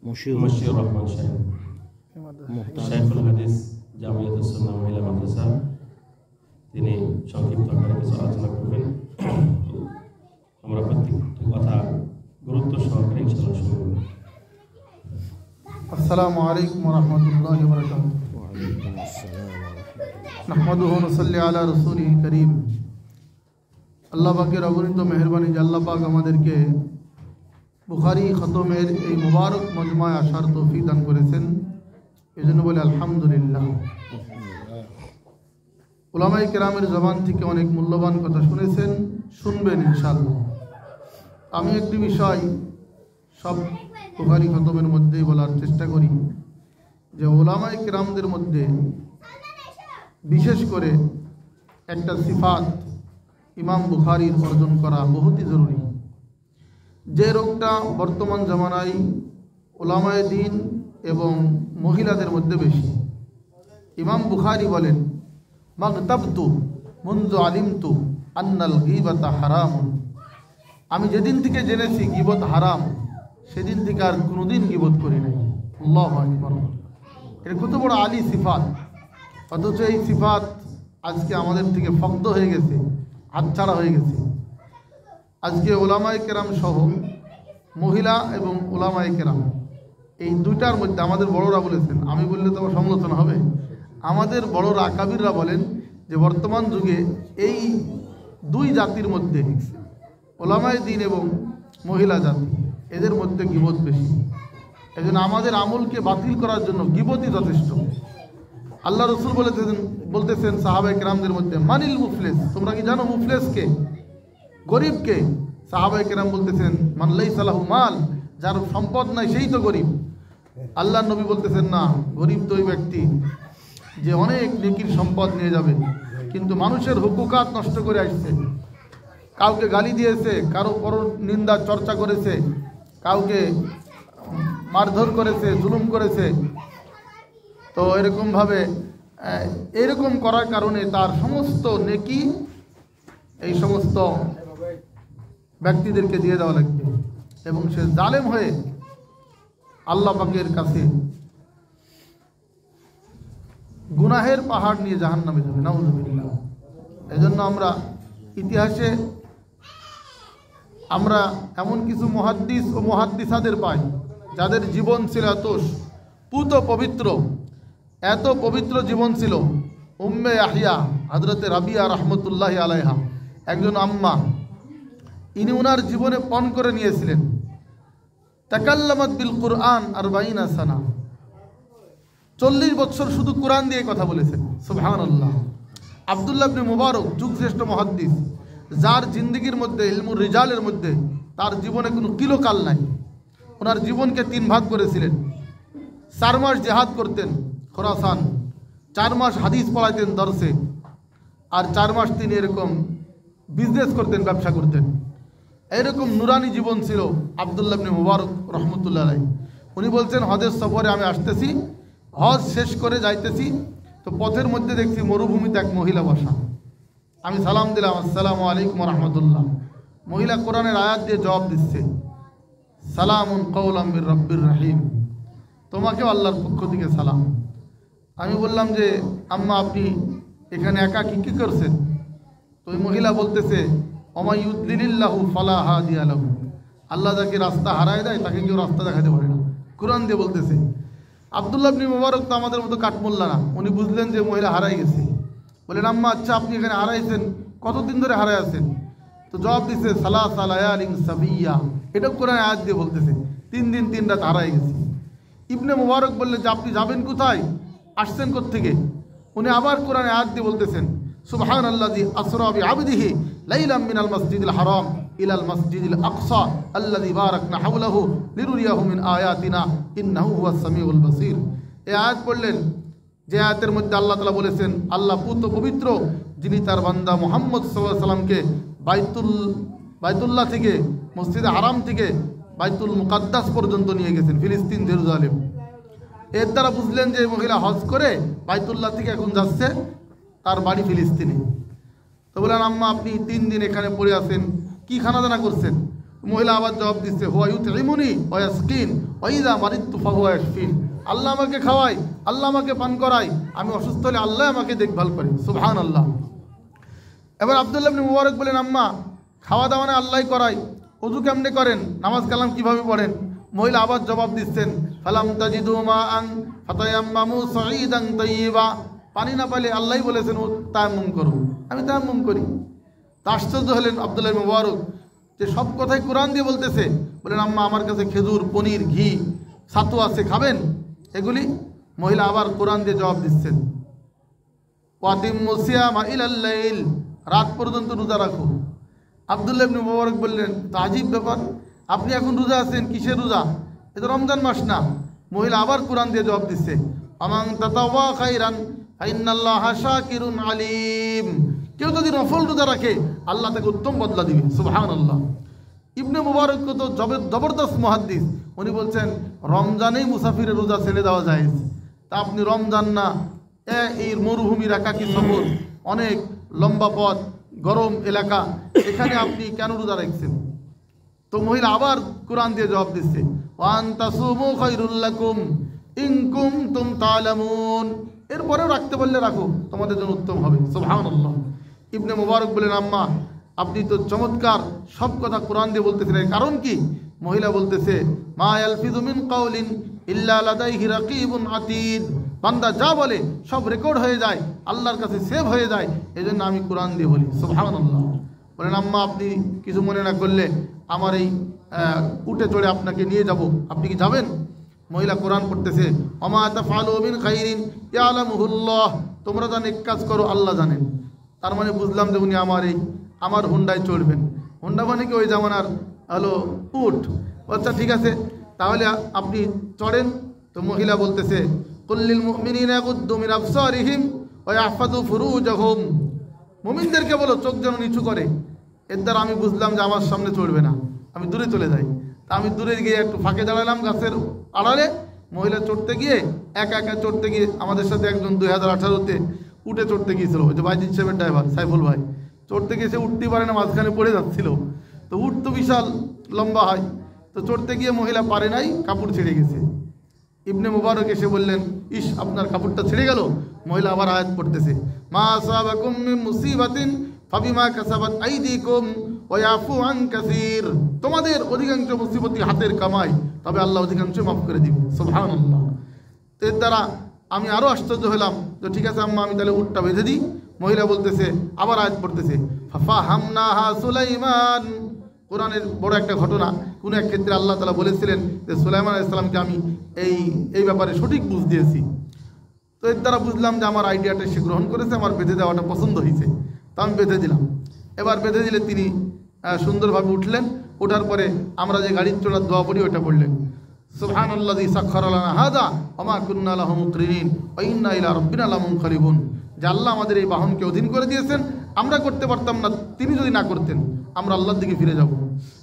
মশিউর রহমান সাহেব, শাইখুল হাদিস জামিয়াতুস সুন্নাহ মহিলা মাদ্রাসা, তিনি সংক্ষিপ্ত আকারে কিছু আলোচনা করবেন। আমরা প্রত্যেকটি কথা গুরুত্ব সহকারে ইনশাআল্লাহ শুনব। আসসালামু আলাইকুম ওয়া রাহমাতুল্লাহি ওয়া বারাকাতুহু। ওয়া আলাইকুম আসসালাম ওয়া রাহমাতুল্লাহ। নাহমাদুহু ওয়া নুসাল্লি আলা রাসূলিল কারীম। আল্লাহ পাকের অগণিত মেহেরবানি যে আল্লাহ পাক আমাদেরকে বুখারী খতমের এই মুবারক মজমায় আসার তৌফিক দান করেছেন, এজন্য বলে আলহামদুলিল্লাহ। উলামায়ে কেরামের জবান থেকে অনেক মূল্যবান কথা শুনেছেন, শুনবেন ইনশাআল্লাহ। আমি একটি বিষয় সব বুখারী খতমের মধ্যেই বলার চেষ্টা করি যে উলামায়ে কেরামদের মধ্যে বিশেষ করে একটা সিফাত ইমাম বুখারীর অর্জন করা বহুতই জরুরি। যে রোগটা বর্তমান জামানায় উলামায়ে দ্বীন এবং মহিলাদের মধ্যে বেশি। ইমাম বুখারী বলেন, মাগতাবতু মুনযু আলিমতু আন্নাল গীবাতা হারাম। আমি যেদিন থেকে জেনেছি গীবত হারাম, সেদিন থেকে আর কোনোদিন গীবত করি নাই। আল্লাহু আকবার। এর কত বড় আলী সিফাত, অথচ এই সিফাত আজকে আমাদের থেকে ফগ্ধ হয়ে গেছে, হাতছাড়া হয়ে গেছে। আজকে উলামায়ে কেরাম সহ মহিলা এবং উলামায়ে কেরাম এই দুইটার মধ্যে আমাদের বড়রা বলেছেন, আমি বললে তো আমার সমালোচনা হবে, আমাদের বড়রা আকাবিররা বলেন যে বর্তমান যুগে এই দুই জাতির মধ্যে উলামায়ে দ্বীন এবং মহিলা জাতি, এদের মধ্যে গীবত বেশি। এজন্য আমাদের আমলকে বাতিল করার জন্য গীবতই যথেষ্ট। আল্লাহ রসুল বলতেছেন সাহাবায়ে কেরামদের মধ্যে, মানিল মুফলিস, তোমরা কি জানো মুফলিস কে, গরিব কে? সাহাবায়ে কেরাম বলতেছেন, মান লাইসা লাহু মাল, যার সম্পদ নাই সেই তো গরিব। আল্লাহ নবী বলতেছেন, না, গরিব তো ওই ব্যক্তি যে অনেক নেকির সম্পদ নিয়ে যাবে কিন্তু মানুষের হুকুকাত নষ্ট করে আসছে, কাউকে গালি দিয়েছে, কারো পর নিন্দা চর্চা করেছে, কাউকে মারধর করেছে, জুলুম করেছে। তো এরকম করার কারণে তার সমস্ত নেকি এই সমস্ত ব্যক্তিদেরকে দিয়ে দেওয়া লাগবে এবং সে জালেম হয়ে আল্লাহ পাকের কাছে গুনাহের পাহাড় নিয়ে জাহান্নামে যাবে, নাউযুবিল্লাহ। এজন্য আমরা ইতিহাসে আমরা এমন কিছু মুহাদ্দিস ও মুহাদ্দিসাদের পাই যাদের জীবন ছিল এত পুত পবিত্র, এত পবিত্র জীবন ছিল। উম্মে ইয়াহইয়া হযরতে রাবিয়া রাহমাতুল্লাহি আলাইহা, একজন আম্মা, ইনি উনার জীবনে পণ করে নিয়েছিলেন। তাকাল্লামাত বিল কুরআন 40 সানা, 40 বছর শুধু কোরআন দিয়ে কথা বলেছেন। সুবহানাল্লাহ। আব্দুল্লাহ ইবনে মুবারক, যুগশ্রেষ্ঠ মুহাদ্দিস, যার জিন্দেগির মধ্যে ইলমুর রিজালের মধ্যে তার জীবনে কোনো কিলোকাল নাই। ওনার জীবনকে 3 ভাগ করেছিলেন। 4 মাস জিহাদ করতেন খোরাসান, 4 মাস হাদিস পড়াইতেন দরসে, আর 4 মাস তিনি এরকম বিজনেস করতেন, ব্যবসা করতেন। এরকম নুরানি জীবন ছিল আব্দুল্লাহ ইবনে মুবারক রহমতুল্লাহ আলাইহি। উনি বলছেন, হজের সফরে আমি আসতেছি, হজ শেষ করে যাইতেছি, তো পথের মধ্যে দেখছি মরুভূমিতে এক মহিলা বসা। আমি সালাম দিলাম, আসসালামু আলাইকুম ওয়া রাহমাতুল্লাহ। মহিলা কোরআনের আয়াত দিয়ে জবাব দিচ্ছে, সালামুন কাওলাম মির রাব্বির রহিম, তোমাকেও আল্লাহর পক্ষ থেকে সালাম। আমি বললাম যে আম্মা, আপনি এখানে একা কি করছেন? তো ওই মহিলা বলতেছে, ওমা ইউদলিলিল্লাহু ফালা হাদিয়া লাহু, আল্লাহ যাকে রাস্তা হারায় দেয় তাকে কেউ রাস্তা দেখাতে পারে না, কোরআন দিয়ে বলতেছে। আব্দুল্লাহ ইবনে মুবারক তো আমাদের মতো কাঠমোল্লা না, উনি বুঝলেন যে মহিলা হারাই গেছে। বলেন, আম্মা, আচ্ছা আপনি এখানে হারাইছেন, কতদিন ধরে হারাই আছেন? তো জবাব দিচ্ছে, সালাসা লায়ালিন সাবিয়া, এটা কোরআন আয়াত দিয়ে বলতেছে 3 দিন 3 রাত হারাই গেছি। ইবনে মুবারক বললেন যে আপনি যাবেন কোথায়, আসছেন কোত্থেকে? উনি আবার কোরআন আয়াত দিয়ে বলতেছেন, সুবহানাল্লাযী আসরা বিআবদিহি লাইলাম মিনাল মাসজিদিল হারাম ইলাল মাসজিদিল আকসা আল্লাযী বারাকনা হাওলাহু লিনুরিয়াহু মিন আয়াতিনা ইন্নাহু হুয়াস সামিউল বাসীর। এই আয়াত পড়লেন যে আয়াতের মধ্যে আল্লাহ তাআলা বলেছেন, আল্লাহ পুত পবিত্র, যিনি তার বান্দা মুহাম্মদ সাল্লাল্লাহু আলাইহি সাল্লামকে বাইতুল্লাহ থেকে, মসজিদে হারাম থেকে বাইতুল মুকাদ্দাস পর্যন্ত নিয়ে গেছেন, ফিলিস্তিন, জেরুজালেম। এর দ্বারা বুঝলেন যে মহিলা হজ করে বাইতুল্লাহ থেকে এখন যাচ্ছে তার বাড়ি ফিলিস্তিনে। তো বললেন, আম্মা, আপনি 3 দিন এখানে পড়ে আছেন, কি খানাদানা করছেন? মহিলা আবার জবাব দিচ্ছে, হুয়া ইউতঈমুনি ওয়া ইয়াসকিন ওয়াইদা মারিদতু ফাহুয়া ইয়াশফিন, আল্লাহ আমাকে খাওয়ায়, আল্লাহ আমাকে পান করায়, আমি অসুস্থ হলে আল্লাহ আমাকে দেখভাল করে। সুবহানাল্লাহ। এবার আব্দুল্লাহ ইবনে মুবারক বলেন, আম্মা খাওয়া দাওয়া না আল্লাহ করায়, ওযু কেমনে করেন, নামাজ কালাম কিভাবে পড়েন? মহিলা আবার জবাব দিচ্ছেন, ফালাম তাজিদু মাআন ফাতায়াম্মামু সাঈদান তাইয়্যিবা, পানি না পেলে আল্লাহ বলেছেন তায়াম্মুম করো, আমি তায়াম্মুম করি। তা আশ্চর্য হলেন আব্দুল্লাহ ইবনে মুবারক যে সব কথাই কোরআন দিয়ে বলতেছে। বলেন, আম্মা আমার কাছে খেজুর, পনির, ঘি, ছাতু আছে, খাবেন এগুলি? মহিলা আবার কোরআন দিয়ে জবাব দিচ্ছেন, ওয়াতিম্মু সিয়ামা ইলাল লাইল, রাত পর্যন্ত রোজা রাখো। আব্দুল্লাহ ইবনে মুবারক বললেন, তো আজীব ব্যাপার, আপনি এখন রোজা আছেন, কিসের রোজা? এ তো রমজান মাস না। মহিলা আবার কোরআন দিয়ে জবাব দিচ্ছে, আমান তাতাওয়া খাইরান ফাইন্নাল্লাহা শাকিরুন আলিম, কেউ যদি নফল রোজা রাখে আল্লাহ তাকে উত্তম বদলা দিবে। সুবহানাল্লাহ। ইবনে মুবারক তো জবরদস্ত মুহাদ্দিস, উনি বলছেন রমজানেই মুসাফিরের রোজা ছেড়ে দেওয়া যায়। তা আপনি রমজান না, এই মরুভূমির একাকী সফর, অনেক লম্বা পথ, গরম এলাকা, এখানে আপনি কেন রোজা রাখছেন? তো মহিলা আবার কোরআন দিয়ে জবাব দিচ্ছে, ওয়ান তাসুমু খায়রুল লাকুম ইন কুনতুম তা'লামুন, এরপরেও রাখতে বললে রাখো, তোমাদের জন্য উত্তম হবে। সুবহানাল্লাহ। ইবনে মুবারক বলেন, আম্মা আপনি তো চমৎকার সব কথা কোরআন দিয়ে বলতেছেন, এর কারণ কি? মহিলা বলতেছে, মা ইয়ালফিযু মিন কাওলিন ইল্লা লাদাইহি রাকীবুন আতীদ, বান্দা যা বলে সব রেকর্ড হয়ে যায়, আল্লাহর কাছে সেভ হয়ে যায়, এজন্য আমি কোরআন দিয়ে বলি। সুবহানাল্লাহ। বলেন, আম্মা আপনি কিছু মনে না করলে আমার এই উটে চড়ে আপনাকে নিয়ে যাব, আপনি কি যাবেন? মহিলা কোরআন পড়তেছে, ওমা তাফআলু মিন খাইরিন ইয়ালামুহুল্লাহ, তোমরা যা নেক কাজ করো আল্লাহ জানেন। তার মানে বুঝলাম যে উনি আমার হুন্ডায় চড়বেন। হুন্ডা মানে কি ওই জামানার হলো উট। আচ্ছা ঠিক আছে, তাহলে আপনি চড়েন। তো মহিলা বলতেছে, কুল্লিল মুমিনিনা ইয়াগুদ্দু মিন আবসারিহিম ওয়া ইয়াহফাযু ফুরুজাহুম, মুমিনদেরকে বলো চোখ যেন নিচু করে। এর দ্বারা আমি বুঝলাম যে আমার সামনে চড়বে না, আমি দূরে চলে যাই। তা আমি দূরে গিয়ে একটু ফাঁকে দাঁড়ালাম গাছের আড়ালে। মহিলা চড়তে গিয়ে একা একা চড়তে গিয়ে, আমাদের সাথে একজন 2018-তে উঠে চড়তে গিয়েছিল, ওই যে বাইজিৎ সাহেবের ড্রাইভার সাইফুল ভাই, চড়তে গিয়ে সে উঠতেই পারে না, মাঝখানে পড়ে যাচ্ছিল। তো উট তো বিশাল লম্বা হয়, তো চড়তে গিয়ে মহিলা পারে নাই, কাপড় ছিঁড়ে গেছে। ইবনে মুবারক এসে বললেন, ইস আপনার কাপড়টা ছিঁড়ে গেল। মহিলা আবার আয়াত পড়তেছে, মা আসাবাকুম মিন মুসিবাতিন ফাবিমা কাসাবাত আইদিকুম ওয়া ইয়াফু আন কাসীর, তোমাদের অধিকাংশ মুসিবতই হাতের কামাই, তবে আল্লাহ অধিকাংশ মাফ করে দিবে। সুবহানাল্লাহ। তো এর দ্বারা আমি আরও আশ্চর্য হলাম, যে ঠিক আছে আম্মা আমি তাহলে উটটা বেঁধে দিই। মহিলা বলতেছে, আবার আয়াত পড়তেছে, ফাফাহামনাহা সুলাইমান, কোরআনের বড় একটা ঘটনা। কোনো এক ক্ষেত্রে আল্লাহ তাআলা বলেছিলেন যে সুলাইমান আলাইহিস সালামকে আমি এই ব্যাপারে সঠিক বুঝ দিয়েছি। তো এর দ্বারা বুঝলাম যে আমার আইডিয়াটা সে গ্রহণ করেছে, আমার বেঁধে দেওয়াটা পছন্দ হয়েছে, তা আমি বেঁধে দিলাম। এবার বেঁধে দিলে তিনি সুন্দরভাবে উঠলেন। ওঠার পরে আমরা যে গাড়ির চড়ার দোয়া পড়ি ওটা পড়লেন, সুবহানাল্লাযী সাখখারা লানা হাযা ওয়া মা কুন্না লাহু মুকরিনিন ওয়া ইন্না ইলা রাব্বিনা লামুনকালিবুন, যে আল্লাহ আমাদের এই বাহনকে অধীন করে দিয়েছেন, আমরা করতে পারতাম না, তিনি যদি না করতেন আমরা আল্লাহর দিকে ফিরে যাব।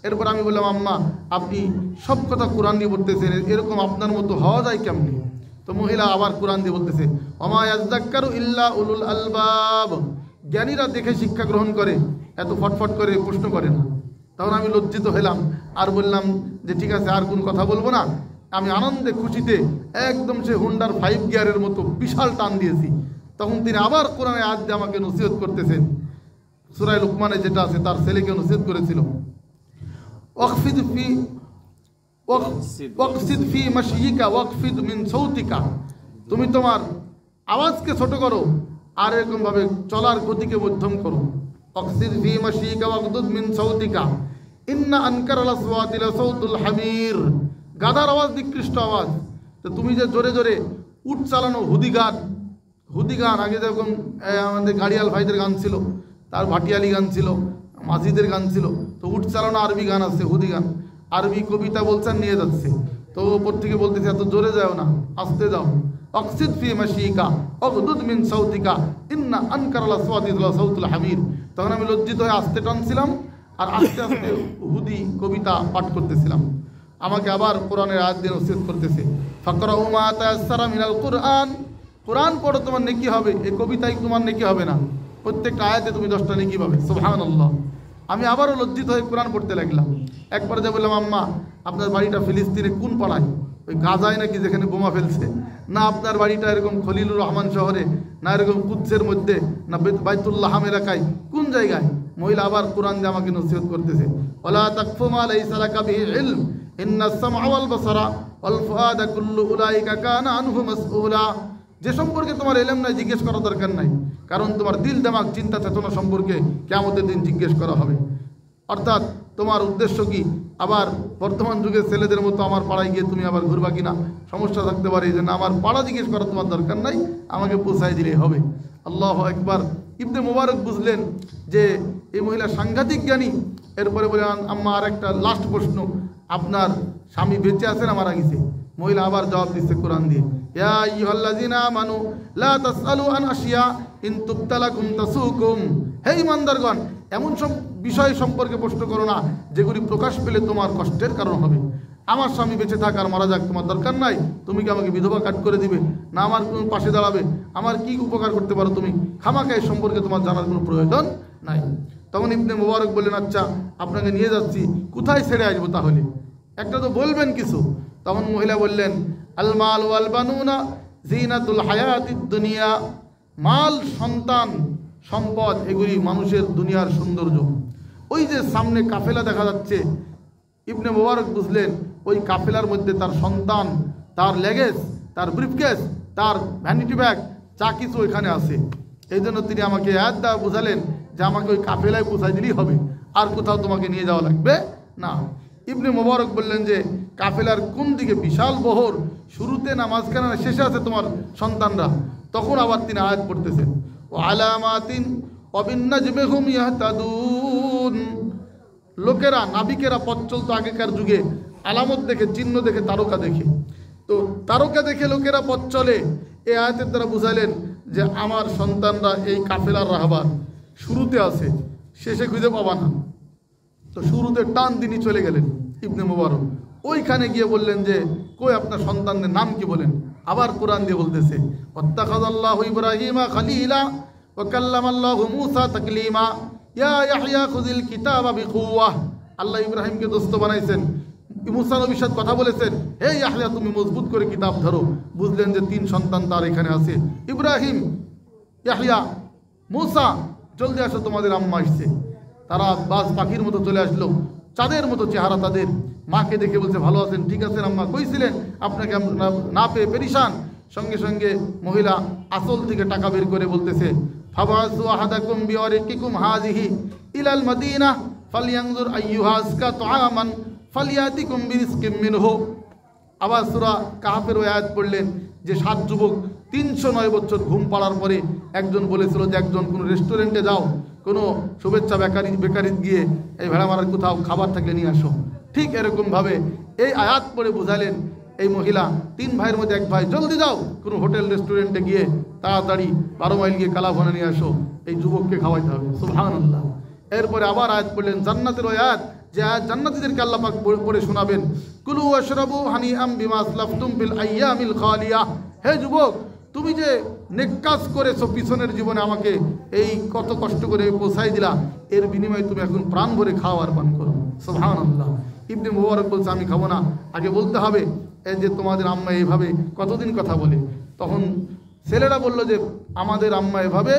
এরপর আমি বললাম, আম্মা আপনি সব কথা কোরআন দিয়ে বলতেছেন, এরকম আপনার মতো হওয়া যায় কেমনি? তো মহিলা আবার কোরআন দিয়ে বলতেছে, ওমা ইয়াযযাক্কারু ইল্লা উলুল আলবাব, জ্ঞানীরা দেখে শিক্ষা গ্রহণ করে, এত ফটফট করে প্রশ্ন করে না। তখন আমি লজ্জিত হলাম, আর বললাম যে ঠিক আছে আর কোন কথা বলবো না। আমি আনন্দে খুশিতে একদম সে হুন্ডার 5 গিয়ারের মতো বিশাল টান দিয়েছি। তখন তিনি আবার কোরআনে আয়াত দিয়ে আমাকে নসিহত করতেছেন, সূরা লুকমানে যেটা আছে, তার ছেলেকে নসিহত করেছিল, ওয়াকসিদ ফি মাশইকা ওয়াকফিদ মিন সাউতিকা, তুমি তোমার আওয়াজকে ছোট করো আর এরকম ভাবে চলার গতিকে মধ্যম করো। ওয়াকসিদ ফি মাশইকা ওয়াকদুদ মিন সাউতিকা ইন্না আনকারাল আসওয়াতি লাসাউতুল হামির, গাধার আওয়াজ নিকৃষ্ট আওয়াজ। তো তুমি যে জোরে জোরে উট চালানো, হুদি গান আগে যেরকম আমাদের গাড়িয়াল ভাইদের গান ছিল, তার ভাটিয়ালি গান ছিল, মাঝিদের গান ছিল, তো উট চালানো আরবি গান আছে, হুদি গান, আরবি কবিতা বলছেন নিয়ে যাচ্ছে। তো ওপর থেকে বলতেছে এত জোরে যাও না, আস্তে যাও। ওয়াকসিদ ফি মাশইকা ওয়াগদুদ মিন সাউতিকা ইন্না আনকারাল আসওয়াতি লাসাউতুল হামির। তখন আমি লজ্জিত হয়ে আস্তে টানছিলাম আর আস্তে আস্তে হুদি কবিতা পাঠ করতেছিলাম। আমাকে আবার কোরআনের আয়াত দিয়ে নসিহত করতেছে, ফাকরাউ মা তায়াসসারা মিনাল কুরআন, কোরআন পড়ো তোমার নেকি হবে, এই কবিতায় তোমার নেকি হবে না, প্রত্যেকটা আয়াতে তুমি 10টা নেকি পাবে। সুবহানাল্লাহ। আমি আবারও লজ্জিত হয়ে কোরআন পড়তে লাগলাম। একবার যে বললাম, আম্মা আপনার বাড়িটা ফিলিস্তিনে কোন পাড়ায়? ওই গাজায় নাকি যেখানে বোমা ফেলছে? না আপনার বাড়িটা এরকম খলিলুর রহমান শহরে, না এরকম কুদ্সের মধ্যে, না বাইতুল্লাহ এলাকায়, কোন জায়গায়? মহিলা আবার কোরআন দিয়ে আমাকে নসিহত করতেছে, ওয়ালা তাকফু মা লাইসা লাকা বিহি ইলম ইন্নাস সামআ ওয়াল বাসারা ওয়াল ফুআদা কুল্লু উলাইকা কানা আনহু মাসউলা। যে সম্পর্কে তোমার ইলম নাই জিজ্ঞেস করার দরকার নাই, কারণ তোমার দিল দিমাগ চিন্তা চেতনা সম্পর্কে কিয়ামতের দিন জিজ্ঞেস করা হবে। অর্থাৎ তোমার উদ্দেশ্য কি? আবার বর্তমান যুগের ছেলেদের মতো আমার পাড়ায় গিয়ে তুমি আবার ঘুরবা কিনা, সমস্যা থাকতে পারে। যে না, আমার পাড়া জিজ্ঞেস করার তোমার দরকার নাই, আমাকে পৌঁছাই দিলেই হবে। আল্লাহু আকবার। ইবনে মুবারক বুঝলেন যে এই মহিলা সাংঘাতিক জ্ঞানী। এরপরে বলে, আম্মা আর একটা লাস্ট প্রশ্ন, আপনার স্বামী বেঁচে আছে না মারা গেছে? মহিলা আবার জবাব দিচ্ছে কোরআন দিয়ে, ইয়া আইয়ুহাল্লাযিনা আমানু লা তাসআলু আন আশিয়া ইন তুবতালাকুম তাসুকুম। হে ঈমানদারগণ, এমন সব বিষয় সম্পর্কে প্রশ্ন করো না যেগুলি প্রকাশ পেলে তোমার কষ্টের কারণ হবে। আমার স্বামী বেঁচে থাক আর মারা যাক তোমার দরকার নাই। তুমি কি আমাকে বিধবা কাট করে দিবে, না আমার কোনো পাশে দাঁড়াবে, আমার কি উপকার করতে পারো তুমি? খামাকা এই সম্পর্কে তোমার জানার কোনো প্রয়োজন নাই। তখন ইবনে মুবারক বললেন, আচ্ছা আপনাকে নিয়ে যাচ্ছি, কোথায় ছেড়ে আসবো তাহলে? একটা তো বলবেন কিছু। তখন মহিলা বললেন, আল মাল ওয়াল বানুনা জিনাতুল হায়াতিদ দুনিয়া। মাল, সন্তান, সম্পদ, এগুলি মানুষের দুনিয়ার সৌন্দর্য। ওই যে সামনে কাফেলা দেখা যাচ্ছে, ইবনে মুবারক বুঝলেন ওই কাফেলার মধ্যে তার সন্তান, তার লেগেজ, তার ব্রিফকেস, তার ভ্যানিটি ব্যাগ, যা কিছু এখানে আছে। এই জন্য তিনি আমাকে আয়াত দ্বারা বুঝালেন যে আমাকে ওই কাফেলায় পৌঁছাই দিলেই হবে, আর কোথাও তোমাকে নিয়ে যাওয়া লাগবে না। ইবনে মুবারক বললেন যে কাফেলার কোন দিকে? বিশাল বহর, শুরুতে না মাঝখানে না শেষে আছে তোমার সন্তানরা। তখন আবার তিনি আয়াত পড়তেছেন, ও আলামাতিন ওয়াবিন্নাজমি হুম ইয়াহতাদুন। লোকেরা, নাবিকেরা পথ চলতো আগেকার যুগে আলামত দেখে, চিহ্ন দেখে, তারকা দেখে। তো তারকা দেখে লোকেরা পথ চলে। এই আয়াতের দ্বারা বুঝালেন যে আমার সন্তানরা এই কাফেলার রাহবার, শুরুতে আছে, শেষে খুঁজে পাবা না। তো শুরুতে টান তিনি চলে গেলেন ইবনে মুবারক। ওইখানে গিয়ে বললেন যে কই আপনার সন্তানদের নাম কি বলেন? আবার কোরআন দিয়ে বলতেছে, ওয়াত্তাখাযাল্লাহু ইব্রাহিমা খলিলা ওয়া কাল্লামাল্লাহু মূসা তাকলিমা ইয়া ইয়াহইয়া খুযিল কিতাবা বিকুওয়াহ। আল্লাহ ইব্রাহিমকে দোস্ত বানাইছেন, মূসা নবীর সাথে কথা বলেছেন, হে ইয়াহইয়া তুমি মজবুত করে কিতাব ধরো। বুঝলেন যে 3 সন্তান তার এখানে আছে, ইব্রাহিম, ইয়াহইয়া, মূসা। জলদি আসো, তোমাদের আম্মা আসছে। তারা বাজ পাখির মতো চলে আসলো, চাঁদের মতো চেহারা তাদের। মাকে দেখে বলছে, ভালো আছেন? ঠিক আছেন আম্মা, কইছিলেন আপনাকে না পেয়ে পেরিশান। সঙ্গে সঙ্গে মহিলা আসল থেকে টাকা বের করে বলতেছে, ফাবাসু আহাদাকুম বিওয়ারিকিকুম হাযিহি ইলাল মাদিনা ফালইয়ানজুর আইয়ুহা আযকা তুআমান ফালিয়াতিকুম বিরিজকিম মিনহু। আবার সূরা কাহফের আয়াত পড়লেন যে 7 যুবক 309 বছর ঘুম পাড়ার পরে একজন বলেছিল যে একজন কোনো রেস্টুরেন্টে যাও, কোনো শুভেচ্ছা বেকারি গিয়ে এই ভেড়া মারার কোথাও খাবার থাকলে নিয়ে আসো। ঠিক এরকমভাবে এই আয়াত পড়ে বুঝালেন এই মহিলা 3 ভাইয়ের মধ্যে 1 ভাই, জলদি যাও কোনো হোটেল রেস্টুরেন্টে গিয়ে তাড়াতাড়ি 12 মাইল গিয়ে কালাভুনা নিয়ে আসো, এই যুবককে খাওয়াইতে হবে। সুবহানাল্লাহ। এরপরে আবার আয়াত পড়লেন জান্নাতের ওই আয়াত, যে আয়াত জান্নাতীদেরকে আল্লাহ পাক পড়ে শোনাবেন, কুলু ওয়াশরাবু হানিআম বিমা আসলাফতুম ফিল আইয়ামিল খালিয়া। হে যুবক, তুমি যে নেক কাজ করেছো পিছনের জীবনে, আমাকে এই কত কষ্ট করে পৌঁছাই দিলা, এর বিনিময়ে তুমি এখন প্রাণ ভরে খাও আর পান করো। সুবহানাল্লাহ। ইবনে মুবারক বলছে, আমি খাবো না, আগে বলতে হবে এই যে তোমাদের আম্মা এইভাবে কতদিন কথা বলে। তখন ছেলেরা বলল যে আমাদের আম্মা এভাবে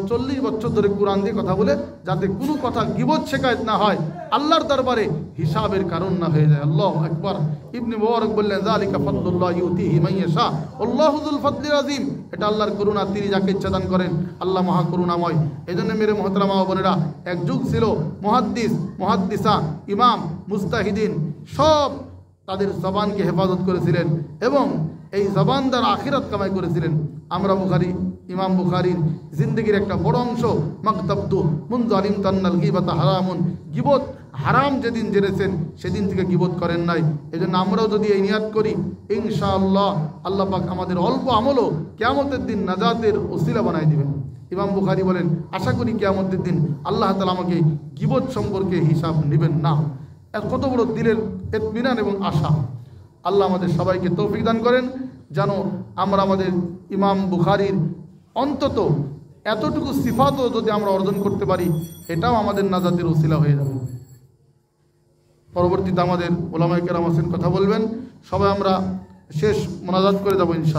40 বছর ধরে কোরআন দিয়ে কথা বলে, যাতে কোনো কথা গীবত শেখায়ত না হয়, আল্লাহর দরবারে হিসাবের কারণ না হয়ে যায়। আল্লাহু আকবার। ইবনে মুবারক বললেন, যালিকা ফাদলুল্লাহ ইউতিহি মান ইয়াশা আল্লাহু যুল ফাদলিল আযীম। এটা আল্লাহর করুণা, তিনি যাকে ইচ্ছা দান করেন। আল্লাহ মহা করুণাময়। এজন্য মেরে মুহতারামা ও বোনেরা, এক যুগ ছিল মুহাদ্দিস, মুহাদ্দিসা, ইমাম, মুস্তাহিদিন সব তাদের জবানকে হেফাজত করেছিলেন এবং এই জবান দ্বারা আখিরাত কামাই করেছিলেন। আমরা ইমাম বুখারীর জিন্দেগির একটা বড় অংশ, মাকতাবতু মুনযু আলিমতু আন্নাল গীবাতা হারামুন, গীবত হারাম যেদিন জেনেছেন সেদিন থেকে গীবত করেন নাই। এজন্য আমরাও যদি এই নিয়াত করি, ইনশাআল্লাহ আল্লাহ পাক আমাদের অল্প আমলও কিয়ামতের দিন নাজাতের ওসিলা বানাই দিবেন। ইমাম বুখারী বলেন, আশা করি কিয়ামতের দিন আল্লাহ তাআলা আমাকে গীবত সম্পর্কে হিসাব নেবেন না। কত বড় দিলের ইতমিনান এবং আশা। আল্লাহ আমাদের সবাইকে তৌফিক দান করেন যেন আমরা আমাদের ইমাম বুখারীর অন্তত এতটুকু সিফাতও যদি আমরা অর্জন করতে পারি, এটাও আমাদের নাজাতের ওসিলা হয়ে যাবে। পরবর্তীতে আমাদের ওলামায়ে কেরাম হোসেন কথা বলবেন। সবাই আমরা শেষ মোনাজাত করে যাবো ইনশাআল্লাহ।